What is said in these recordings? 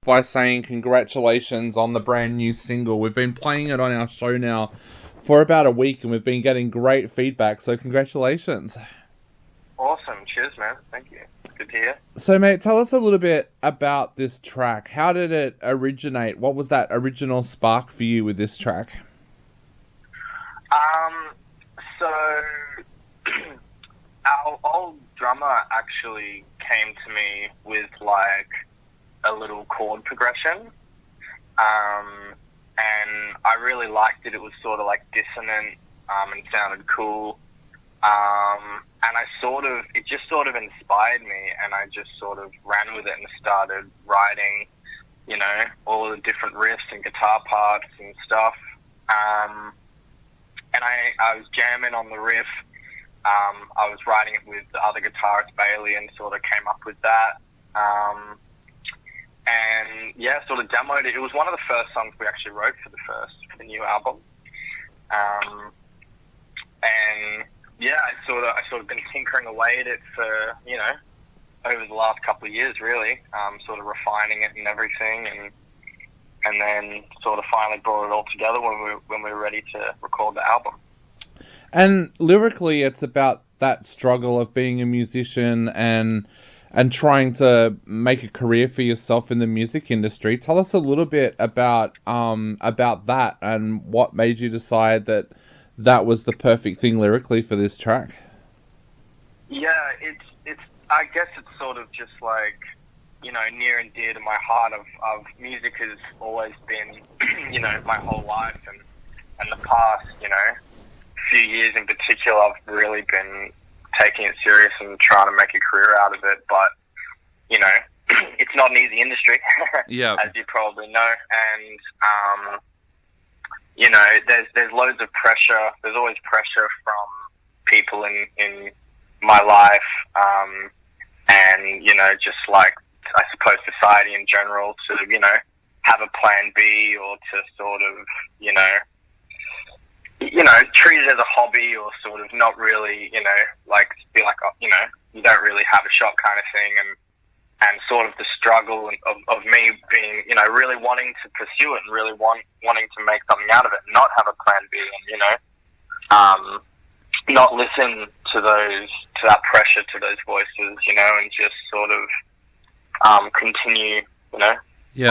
by saying congratulations on the brand new single. We've been playing it on our show now for about a week, and we've been getting great feedback, so congratulations. Awesome. Cheers, man. Thank you. Good to hear. So, mate, tell us a little bit about this track. How did it originate? What was that original spark for you with this track? So our old drummer actually came to me with like a little chord progression, and I really liked it. It was sort of like dissonant, and sounded cool. And it just sort of inspired me, and I just sort of ran with it and started writing, you know, all the different riffs and guitar parts and stuff. And I was jamming on the riff. I was writing it with the other guitarist, Bailey, and sort of came up with that. And yeah, sort of demoed it. It was one of the first songs we actually wrote for the new album. And yeah, I sort of been tinkering away at it for, you know, over the last couple of years, really, sort of refining it and everything, and then sort of finally brought it all together when we were ready to record the album. And lyrically, it's about that struggle of being a musician and trying to make a career for yourself in the music industry. Tell us a little bit about that and what made you decide that was the perfect thing lyrically for this track. Yeah, it's I guess it's sort of just like, you know, near and dear to my heart. Of music has always been, you know, my whole life, and the past, you know, few years in particular, I've really been taking it serious and trying to make a career out of it. But, you know, it's not an easy industry, yeah, as you probably know. And you know, there's loads of pressure. There's always pressure from people in my life, and, you know, just like, I suppose, society in general, to, you know, have a plan B, or to sort of, you know, treat it as a hobby, or sort of not really, you know, like, be like, you know, you don't really have a shot kind of thing, and sort of the struggle of me being, you know, really wanting to pursue it and really wanting to make something out of it, and not have a plan B, and, you know, not listen to that pressure, to those voices, you know, and just sort of continue, you know,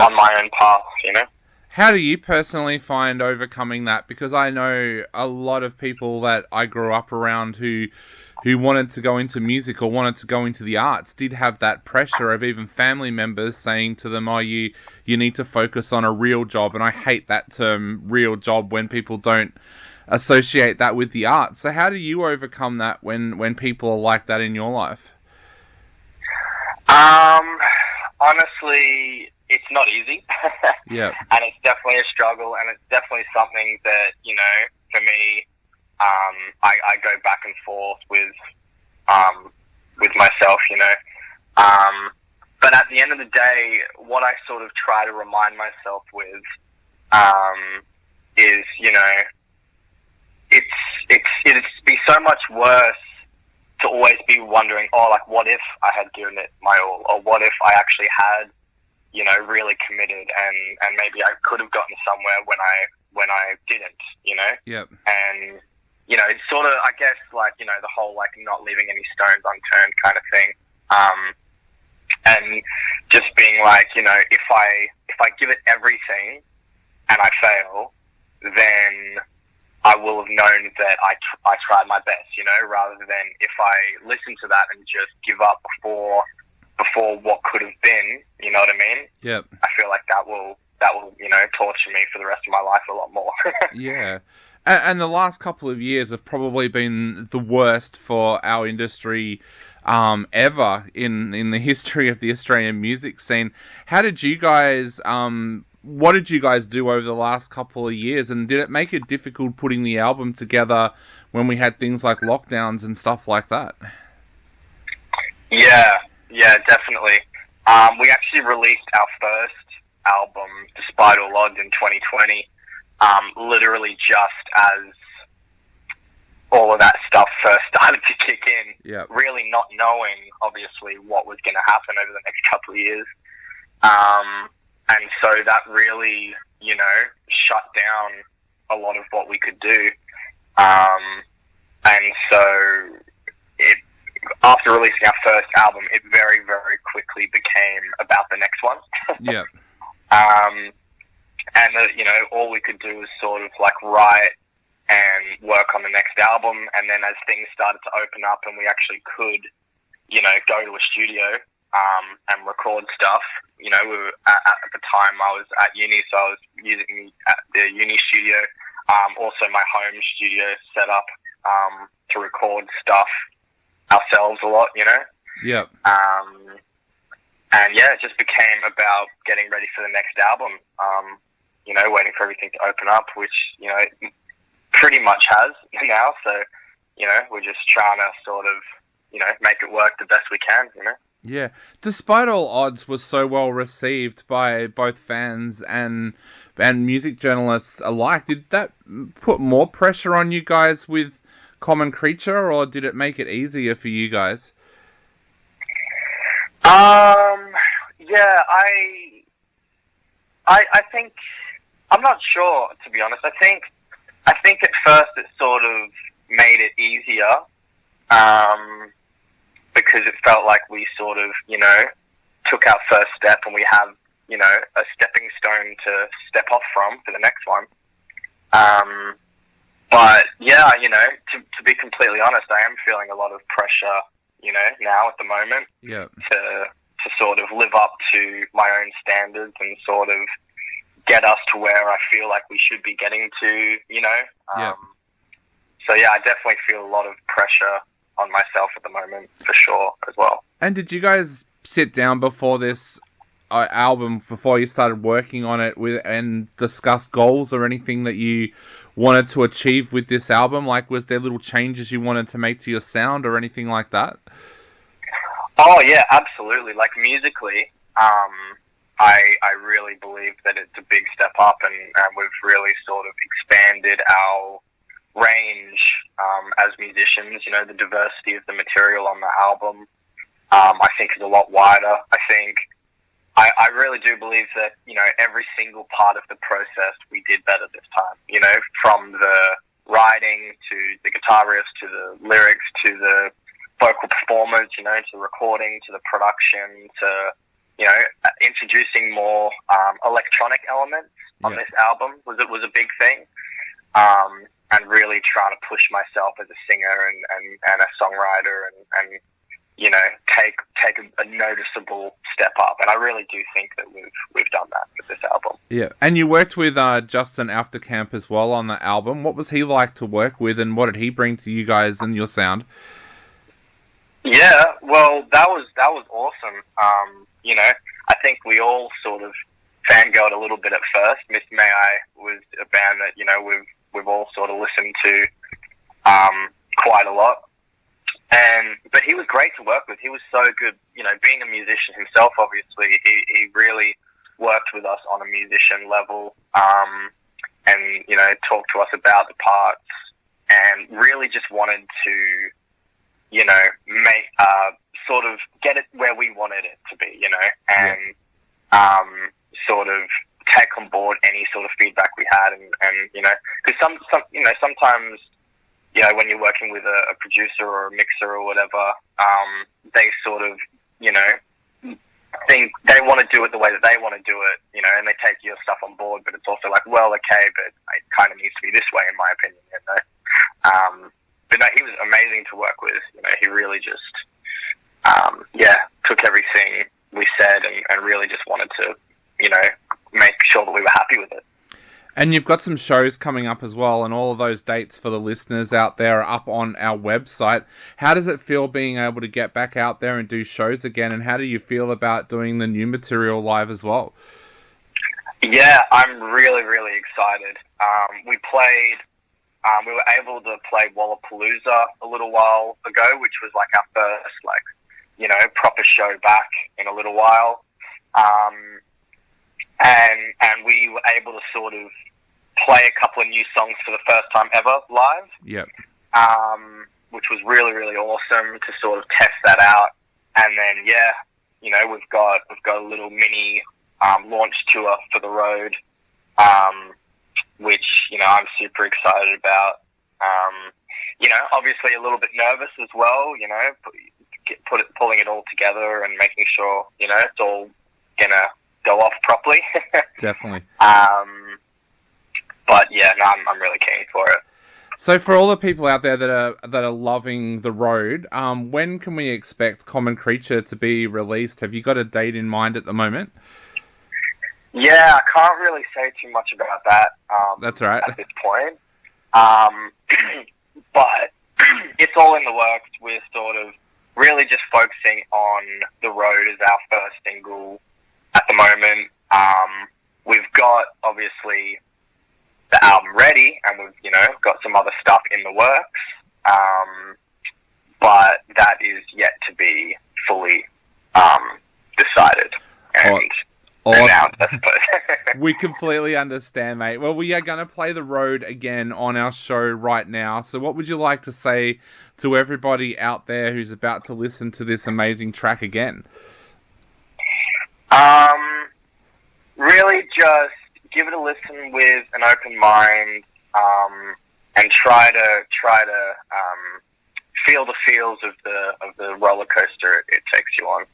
on my own path, you know. How do you personally find overcoming that? Because I know a lot of people that I grew up around who wanted to go into music or wanted to go into the arts did have that pressure of even family members saying to them, oh, you need to focus on a real job. And I hate that term, real job, when people don't associate that with the arts. So how do you overcome that when people are like that in your life? Honestly, it's not easy. Yeah. And it's definitely a struggle, and it's definitely something that, you know, for me, I go back and forth with myself, you know. But at the end of the day, what I sort of try to remind myself with is, you know, it'd be so much worse to always be wondering, oh, like, what if I had given it my all, or what if I actually had, you know, really committed, and maybe I could have gotten somewhere when I didn't, you know. Yep. And, you know, it's sort of, I guess, like, you know, the whole, like, not leaving any stones unturned kind of thing. And just being like, you know, if I give it everything and I fail, then I will have known that I tried my best, you know, rather than if I listen to that and just give up before what could have been, you know what I mean? Yep. I feel like that will, you know, torture me for the rest of my life a lot more. Yeah. And the last couple of years have probably been the worst for our industry ever in the history of the Australian music scene. How did you guys, what did you guys do over the last couple of years? And did it make it difficult putting the album together when we had things like lockdowns and stuff like that? Yeah, definitely. We actually released our first album, Despite All Odds, in 2020, literally just as all of that stuff first started to kick in. Yep. Really not knowing, obviously, what was going to happen over the next couple of years. And so that really, you know, shut down a lot of what we could do. And so after releasing our first album, it very, very quickly became about the next one. Yeah. And, you know, all we could do was sort of like write and work on the next album. And then as things started to open up and we actually could, you know, go to a studio and record stuff, you know, we were at the time I was at uni, so I was using the uni studio, also my home studio set up to record stuff ourselves a lot, you know. Yeah. And yeah, it just became about getting ready for the next album. You know, waiting for everything to open up, which, you know, it pretty much has now. So, you know, we're just trying to sort of, you know, make it work the best we can, you know. Yeah. Despite All Odds was so well received by both fans and music journalists alike, did that put more pressure on you guys with Common Creature, or did it make it easier for you guys? Yeah, I think, I'm not sure, to be honest. I think at first it sort of made it easier, because it felt like we sort of, you know, took our first step and we have, you know, a stepping stone to step off from for the next one. But yeah, you know, to be completely honest, I am feeling a lot of pressure, you know, now at the moment. Yeah. To sort of live up to my own standards and sort of get us to where I feel like we should be getting to, you know. Yeah. So yeah, I definitely feel a lot of pressure on myself at the moment, for sure, as well. And did you guys sit down before this album, before you started working on it, and discuss goals or anything that you wanted to achieve with this album? Like, was there little changes you wanted to make to your sound or anything like that? Oh yeah, absolutely. Like musically, I really believe that it's a big step up, and we've really sort of expanded our range as musicians. You know, the diversity of the material on the album, I think, is a lot wider. I really do believe that, you know, every single part of the process we did better this time. You know, from the writing to the guitar riffs to the lyrics to the vocal performance, you know, to the recording, to the production, to, you know, introducing more electronic elements on this album was a big thing. And really trying to push myself as a singer and a songwriter and you know, take a noticeable step up. And I really do think that we've done that with this album. Yeah. And you worked with Justin Aftercamp as well on the album. What was he like to work with, and what did he bring to you guys and your sound? Yeah, well, that was awesome. You know, I think we all sort of fangirled a little bit at first. Miss May I was a band that, you know, we've all sort of listened to quite a lot. But he was great to work with. He was so good, you know, being a musician himself, obviously. He really worked with us on a musician level, and, you know, talked to us about the parts, and really just wanted to, you know, make, sort of get it where we wanted it to be, you know, and, sort of take on board any sort of feedback we had, and you know, because you know, sometimes, you know, when you're working with a producer or a mixer or whatever, they sort of, you know, think they want to do it the way that they want to do it, you know, and they take your stuff on board, but it's also like, well, okay, but it kind of needs to be this way, in my opinion, you know. But no, he was amazing to work with. You know, he really just, took everything we said and really just wanted to, you know, make sure that we were happy with it. And you've got some shows coming up as well, and all of those dates for the listeners out there are up on our website. How does it feel being able to get back out there and do shows again, and how do you feel about doing the new material live as well? Yeah, I'm really, really excited. We were able to play Wallapalooza a little while ago, which was like our first, like, you know, proper show back in a little while. And we were able to sort of play a couple of new songs for the first time ever live. Yep. Which was really, really awesome to sort of test that out. And then, yeah, you know, we've got a little mini launch tour for the road, which, I'm super excited about. Obviously a little bit nervous as well, pulling it all together and making sure, it's all gonna go off properly. Definitely. But yeah, no, I'm really keen for it. So for all the people out there that are loving the road, when can we expect Common Creature to be released? Have you got a date in mind at the moment? Yeah, I can't really say too much about that. That's right. At this point. But it's all in the works. We're sort of really just focusing on The Road as our first single at the moment. We've got, obviously, the album ready, and we've, got some other stuff in the works. But that is yet to be fully decided and announced, I suppose. We completely understand, mate. Well, we are going to play The Road again on our show right now. So what would you like to say to everybody out there who's about to listen to this amazing track again? Really just give it a listen with an open mind, and try to feel the feels of the roller coaster it takes you on.